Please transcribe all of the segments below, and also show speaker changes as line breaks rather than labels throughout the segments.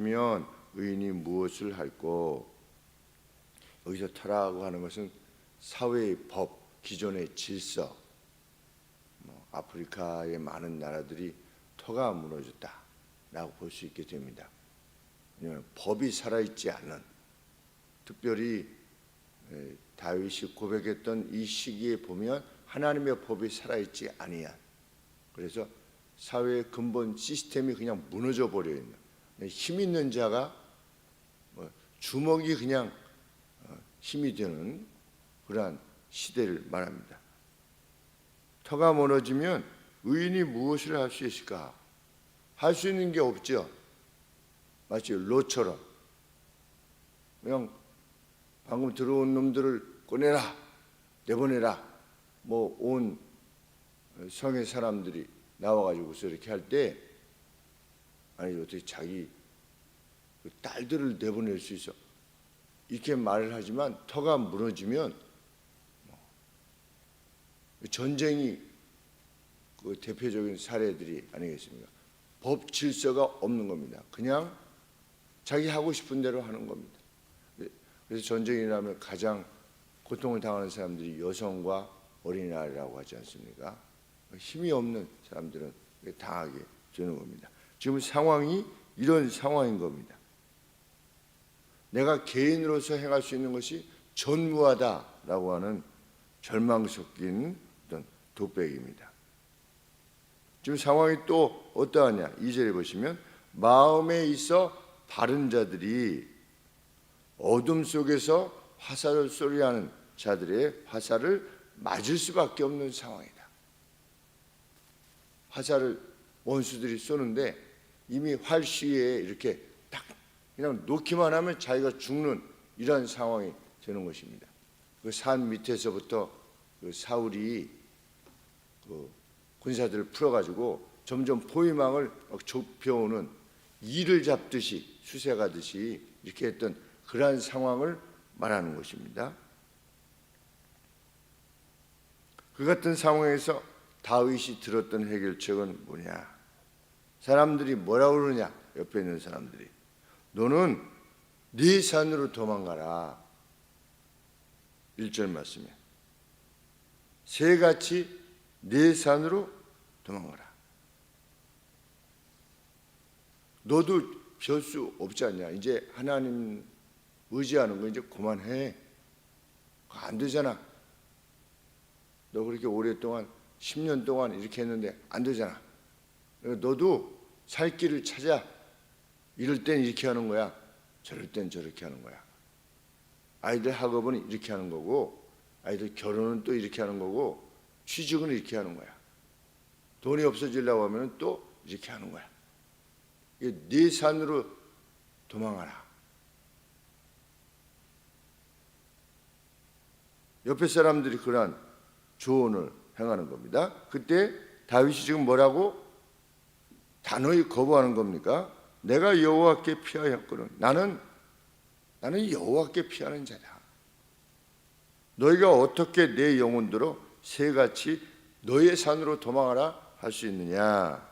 면 의인이 무엇을 할꼬? 여기서 터라고 하는 것은 사회의 법, 기존의 질서. 아프리카의 많은 나라들이 터가 무너졌다라고 볼 수 있게 됩니다. 왜냐하면 법이 살아있지 않는, 특별히 다윗이 고백했던 이 시기에 보면 하나님의 법이 살아있지 아니한, 그래서 사회의 근본 시스템이 그냥 무너져 버려 있는, 힘 있는 자가 주먹이 그냥 힘이 되는 그러한 시대를 말합니다. 터가 무너지면 의인이 무엇을 할 수 있을까? 할 수 있는 게 없죠. 마치 롯처럼 그냥 방금 들어온 놈들을 꺼내라, 내보내라, 온 성의 사람들이 나와가지고서 이렇게 할 때, 아니 어떻게 자기 딸들을 내보낼 수 있어? 이렇게 말을 하지만 터가 무너지면 전쟁이 그 대표적인 사례들이 아니겠습니까? 법 질서가 없는 겁니다. 그냥 자기 하고 싶은 대로 하는 겁니다. 그래서 전쟁이 나면 가장 고통을 당하는 사람들이 여성과 어린아이라고 하지 않습니까? 힘이 없는 사람들은 당하게 되는 겁니다. 지금 상황이 이런 상황인 겁니다. 내가 개인으로서 행할 수 있는 것이 전무하다라고 하는 절망 섞인 어떤 독백입니다. 지금 상황이 또 어떠하냐? 2절에 보시면 마음에 있어 바른 자들이 어둠 속에서 화살을 쏘려하는 자들의 화살을 맞을 수밖에 없는 상황이다. 화살을 원수들이 쏘는데 이미 활시위에 이렇게 딱 그냥 놓기만 하면 자기가 죽는 이런 상황이 되는 것입니다. 그 산 밑에서부터 그 사울이 그 군사들을 풀어가지고 점점 포위망을 좁혀오는 이를 잡듯이 수색하듯이 이렇게 했던 그러한 상황을 말하는 것입니다. 그 같은 상황에서 다윗이 들었던 해결책은 뭐냐? 사람들이 뭐라고 그러냐? 옆에 있는 사람들이 너는 네 산으로 도망가라. 1절 말씀에 새같이 네 산으로 도망가라. 너도 별 수 없지 않냐? 이제 하나님 의지하는 거 이제 그만해. 안 되잖아. 너 그렇게 오랫동안 10년 동안 이렇게 했는데 안 되잖아. 너도 살 길을 찾아. 이럴 땐 이렇게 하는 거야. 저럴 땐 저렇게 하는 거야. 아이들 학업은 이렇게 하는 거고, 아이들 결혼은 또 이렇게 하는 거고, 취직은 이렇게 하는 거야. 돈이 없어지려고 하면 또 이렇게 하는 거야. 네 산으로 도망가라. 옆에 사람들이 그러한 조언을 행하는 겁니다. 그때 다윗이 지금 뭐라고 단호히 거부하는 겁니까? 내가 여호와께 피하였거든. 나는 여호와께 피하는 자다. 너희가 어떻게 내 영혼들로 새같이 너의 산으로 도망하라 할 수 있느냐?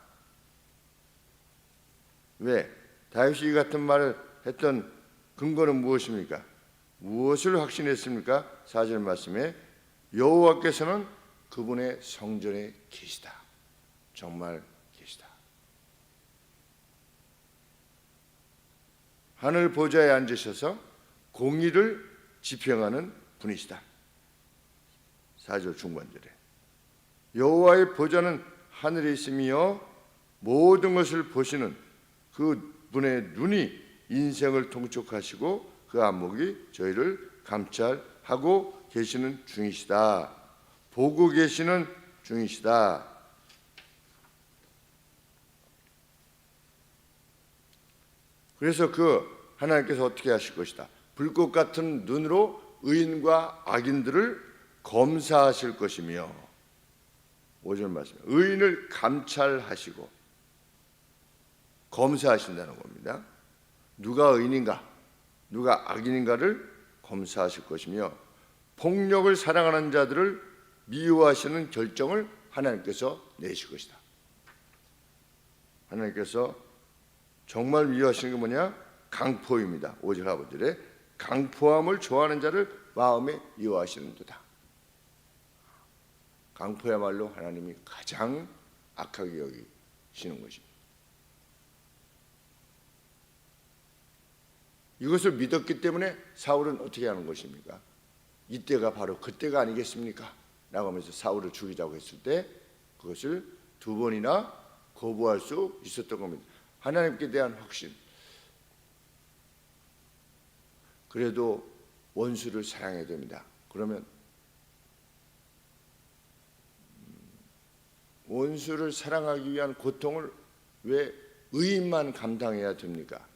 왜? 다윗이 같은 말을 했던 근거는 무엇입니까? 무엇을 확신했습니까? 4절 말씀에 여호와께서는 그분의 성전에 계시다. 정말 계시다. 하늘 보좌에 앉으셔서 공의를 집행하는 분이시다. 4절 중반절에 여호와의 보좌는 하늘에 있으며 모든 것을 보시는 그 분의 눈이 인생을 통촉하시고 그 안목이 저희를 감찰하고 계시는 중이시다. 보고 계시는 중이시다. 그래서 하나님께서 어떻게 하실 것이다. 불꽃 같은 눈으로 의인과 악인들을 검사하실 것이며 5절 말씀 의인을 감찰하시고 검사하신다는 겁니다. 누가 의인인가 누가 악인인가를 검사하실 것이며 폭력을 사랑하는 자들을 미워하시는 결정을 하나님께서 내실 것이다. 하나님께서 정말 미워하시는 게 뭐냐? 강포입니다. 5절 하반절에 강포함을 좋아하는 자를 마음에 미워하시는도다. 강포야말로 하나님이 가장 악하게 여기시는 것입니다. 이것을 믿었기 때문에 사울은 어떻게 하는 것입니까? 이때가 바로 그때가 아니겠습니까? 라고 하면서 사울을 죽이자고 했을 때 그것을 2번이나 거부할 수 있었던 겁니다. 하나님께 대한 확신. 그래도 원수를 사랑해야 됩니다. 그러면 원수를 사랑하기 위한 고통을 왜 의인만 감당해야 됩니까?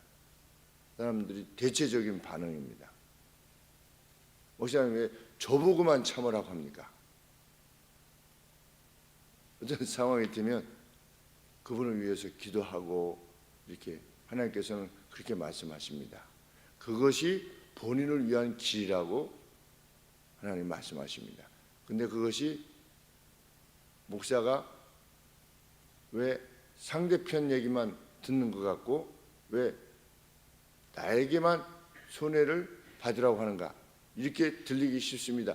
사람들이 대체적인 반응입니다. 목사님 왜 저보고만 참으라고 합니까? 어떤 상황이 되면 그분을 위해서 기도하고 이렇게 하나님께서는 그렇게 말씀하십니다. 그것이 본인을 위한 길이라고 하나님 말씀하십니다. 근데 그것이 목사가 왜 상대편 얘기만 듣는 것 같고 왜 나에게만 손해를 받으라고 하는가, 이렇게 들리기 쉽습니다.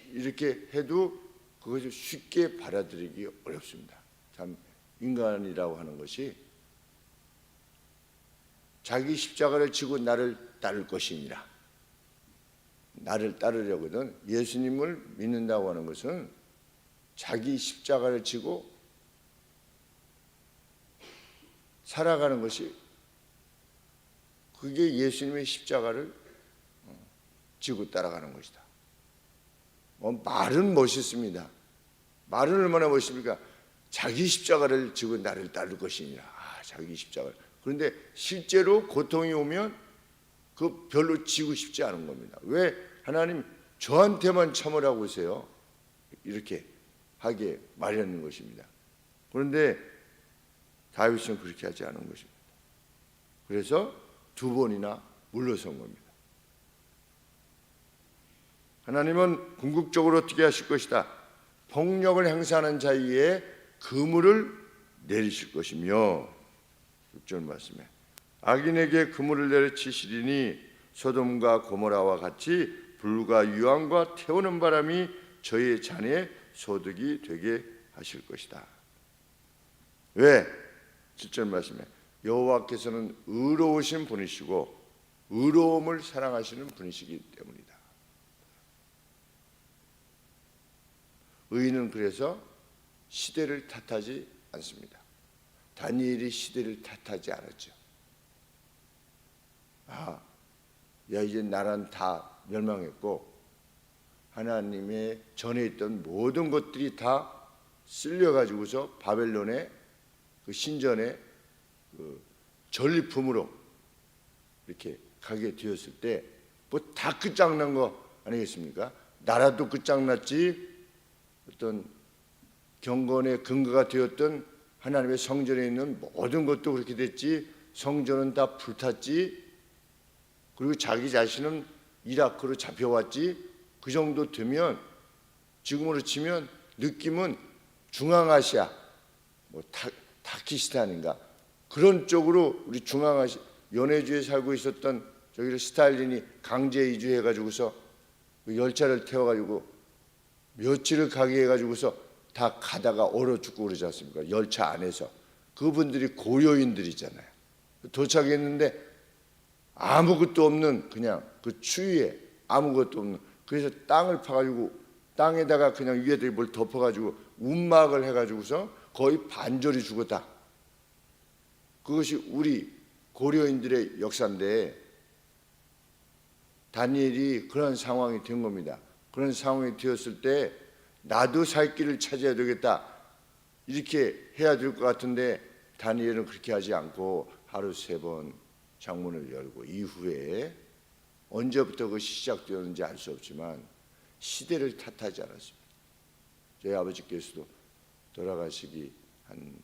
이렇게 해도 그것을 쉽게 받아들이기 어렵습니다. 참 인간이라고 하는 것이 자기 십자가를 지고 나를 따를 것이니라. 나를 따르려거든 예수님을 믿는다고 하는 것은 자기 십자가를 지고 살아가는 것이, 그게 예수님의 십자가를 지고 따라가는 것이다. 말은 멋있습니다. 말은 얼마나 멋있습니까? 자기 십자가를 지고 나를 따를 것이니라. 자기 십자가를. 그런데 실제로 고통이 오면 그 별로 지고 싶지 않은 겁니다. 왜 하나님 저한테만 참으라고 하세요? 이렇게 하게 마련인 것입니다. 그런데 다윗은 그렇게 하지 않은 것입니다. 그래서 2번이나 물러선 겁니다. 하나님은 궁극적으로 어떻게 하실 것이다? 폭력을 행사하는 자위에 그물을 내리실 것이며, 6절 말씀에 악인에게 그물을 내려치시리니 소돔과 고모라와 같이 불과 유황과 태우는 바람이 저희 잔의 소득이 되게 하실 것이다. 왜? 7절 말씀에 여호와께서는 의로우신 분이시고 의로움을 사랑하시는 분이시기 때문이다. 의인은 그래서 시대를 탓하지 않습니다. 다니엘이 시대를 탓하지 않았죠. 야 이제 나라는 다 멸망했고 하나님의 전에 있던 모든 것들이 다 쓸려가지고서 바벨론의 그 신전의 그 전리품으로 이렇게 가게 되었을 때 뭐 다 끝장난 거 아니겠습니까? 나라도 끝장났지, 어떤 경건의 근거가 되었던 하나님의 성전에 있는 모든 것도 그렇게 됐지, 성전은 다 불탔지, 그리고 자기 자신은 이라크로 잡혀왔지. 그 정도 되면 지금으로 치면 느낌은 중앙아시아, 뭐 타키스탄인가 그런 쪽으로 우리 중앙아시아 연해주에 살고 있었던 저기를 스탈린이 강제 이주해가지고서 그 열차를 태워가지고 며칠을 가게 해가지고서 다 가다가 얼어 죽고 그러지 않습니까? 열차 안에서. 그분들이 고려인들이잖아요. 도착했는데 아무것도 없는, 그냥 그 추위에 아무것도 없는, 그래서 땅을 파가지고 땅에다가 그냥 위에다 뭘 덮어가지고 움막을 해가지고서 거의 반절이 죽었다. 그것이 우리 고려인들의 역사인데 다니엘이 그런 상황이 된 겁니다. 그런 상황이 되었을 때 나도 살 길을 찾아야 되겠다 이렇게 해야 될 것 같은데 다니엘은 그렇게 하지 않고 하루 3번 창문을 열고, 이후에 언제부터 그것이 시작되었는지 알 수 없지만 시대를 탓하지 않았습니다. 저희 아버지께서도 돌아가시기 한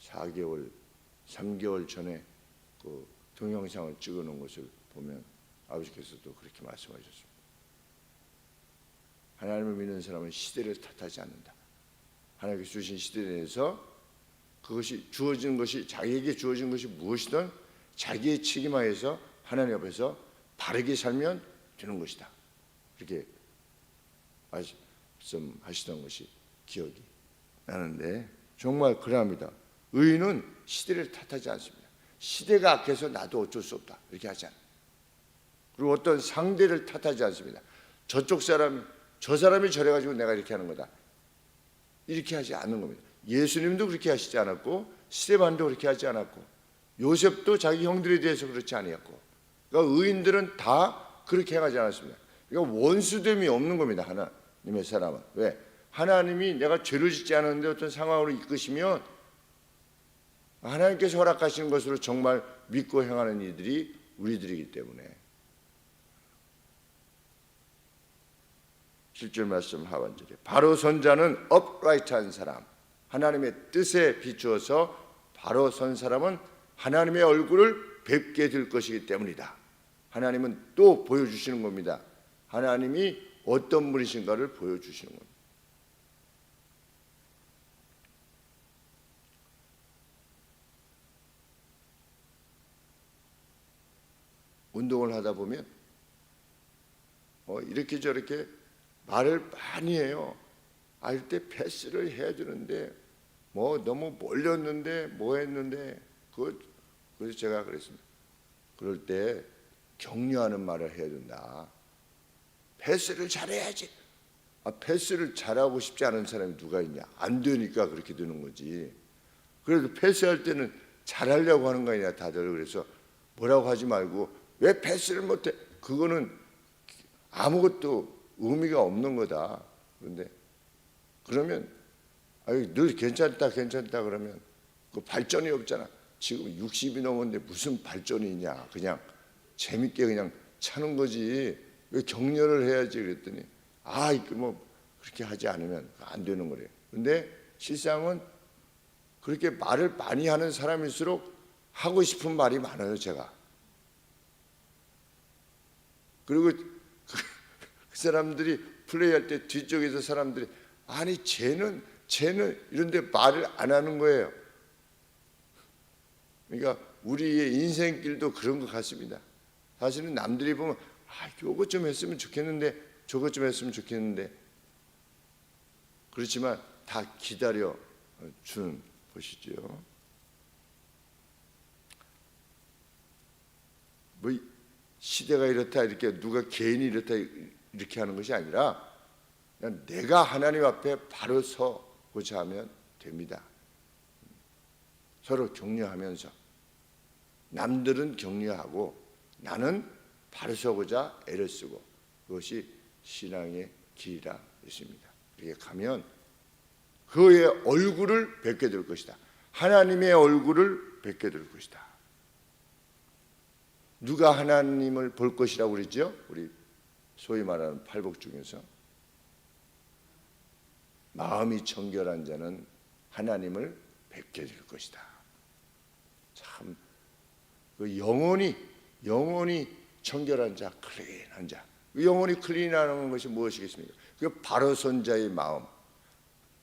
4개월, 3개월 전에 그 동영상을 찍어 놓은 것을 보면 아버지께서도 그렇게 말씀하셨습니다. 하나님을 믿는 사람은 시대를 탓하지 않는다. 하나님께서 주신 시대 내에서 그것이 주어진 것이 자기에게 주어진 것이 무엇이든 자기의 책임하에서 하나님 앞에서 바르게 살면 되는 것이다. 이렇게 말씀하시던 것이 기억이 나는데 정말 그러합니다. 의인은 시대를 탓하지 않습니다. 시대가 악해서 나도 어쩔 수 없다 이렇게 하지 않아요. 그리고 어떤 상대를 탓하지 않습니다. 저쪽 사람이 저 사람이 저래가지고 내가 이렇게 하는 거다 이렇게 하지 않는 겁니다. 예수님도 그렇게 하시지 않았고 스데반도 그렇게 하지 않았고 요셉도 자기 형들에 대해서 그렇지 아니었고, 그러니까 의인들은 다 그렇게 행하지 않았습니다. 그러니까 원수됨이 없는 겁니다. 하나님의 사람은. 왜? 하나님이 내가 죄를 짓지 않았는데 어떤 상황으로 이끄시면 하나님께서 허락하시는 것으로 정말 믿고 행하는 이들이 우리들이기 때문에. 7절 말씀 하반절에 바로 선 자는 upright한 사람, 하나님의 뜻에 비추어서 바로 선 사람은 하나님의 얼굴을 뵙게 될 것이기 때문이다. 하나님은 또 보여주시는 겁니다. 하나님이 어떤 분이신가를 보여주시는 겁니다. 운동을 하다 보면 이렇게 저렇게 말을 많이 해요. 이때 패스를 해야 되는데 너무 몰렸는데 했는데 그래서 제가 그랬습니다. 그럴 때 격려하는 말을 해야 된다. 패스를 잘해야지. 패스를 잘하고 싶지 않은 사람이 누가 있냐? 안 되니까 그렇게 되는 거지. 그래도 패스할 때는 잘하려고 하는 거 아니냐 다들. 그래서 뭐라고 하지 말고 왜 패스를 못해? 그거는 아무것도 의미가 없는 거다. 그런데 그러면 늘 괜찮다 그러면 그 발전이 없잖아. 지금 60이 넘었는데 무슨 발전이 있냐. 그냥 재밌게 그냥 차는 거지. 왜 격려를 해야지 그랬더니 그렇게 하지 않으면 안 되는 거래요. 근데 실상은 그렇게 말을 많이 하는 사람일수록 하고 싶은 말이 많아요. 제가. 그리고 그 사람들이 플레이할 때 뒤쪽에서 사람들이 쟤는 이런데 말을 안 하는 거예요. 그러니까 우리의 인생길도 그런 것 같습니다. 사실은 남들이 보면 요거 좀 했으면 좋겠는데 저것 좀 했으면 좋겠는데, 그렇지만 다 기다려 주는 것이죠. 시대가 이렇다 이렇게 누가 개인이 이렇다 이렇게 하는 것이 아니라 그냥 내가 하나님 앞에 바로 서고자 하면 됩니다. 서로 격려하면서 남들은 격려하고 나는 바로 서고자 애를 쓰고, 그것이 신앙의 길이라 했습니다. 그렇게 가면 그의 얼굴을 뵙게 될 것이다. 하나님의 얼굴을 뵙게 될 것이다. 누가 하나님을 볼 것이라고 그랬죠? 우리 소위 말하는 팔복 중에서 마음이 청결한 자는 하나님을 뵙게 될 것이다. 참, 그 영혼이 청결한 자, 클린한 자. 그 영혼이 클린하는 것이 무엇이겠습니까? 그 바로 선 자의 마음.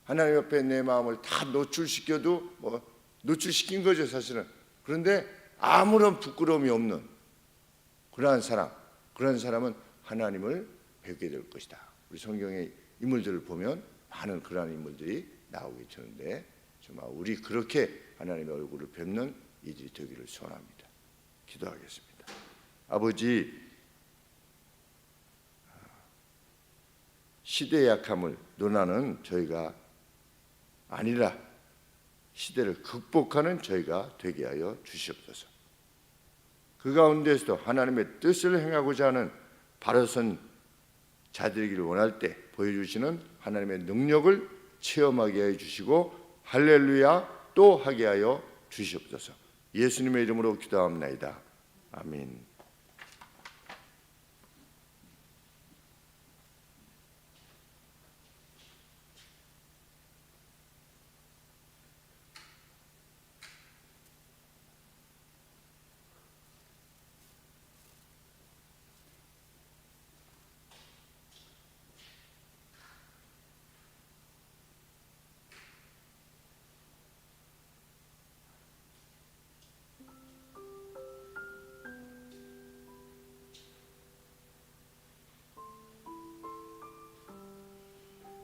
하나님 앞에 내 마음을 다 노출시켜도 노출시킨 거죠, 사실은. 그런데 아무런 부끄러움이 없는 그러한 사람은 하나님을 뵙게 될 것이다. 우리 성경의 인물들을 보면 많은 그러한 인물들이 나오게 되는데 정말 우리 그렇게 하나님의 얼굴을 뵙는 이들이 되기를 소원합니다. 기도하겠습니다. 아버지, 시대의 약함을 논하는 저희가 아니라 시대를 극복하는 저희가 되게 하여 주시옵소서. 그 가운데서도 하나님의 뜻을 행하고자 하는 바로선 자들이기를 원할 때 보여주시는 하나님의 능력을 체험하게 해주시고 할렐루야 또 하게 하여 주시옵소서. 예수님의 이름으로 기도합나이다. 아멘.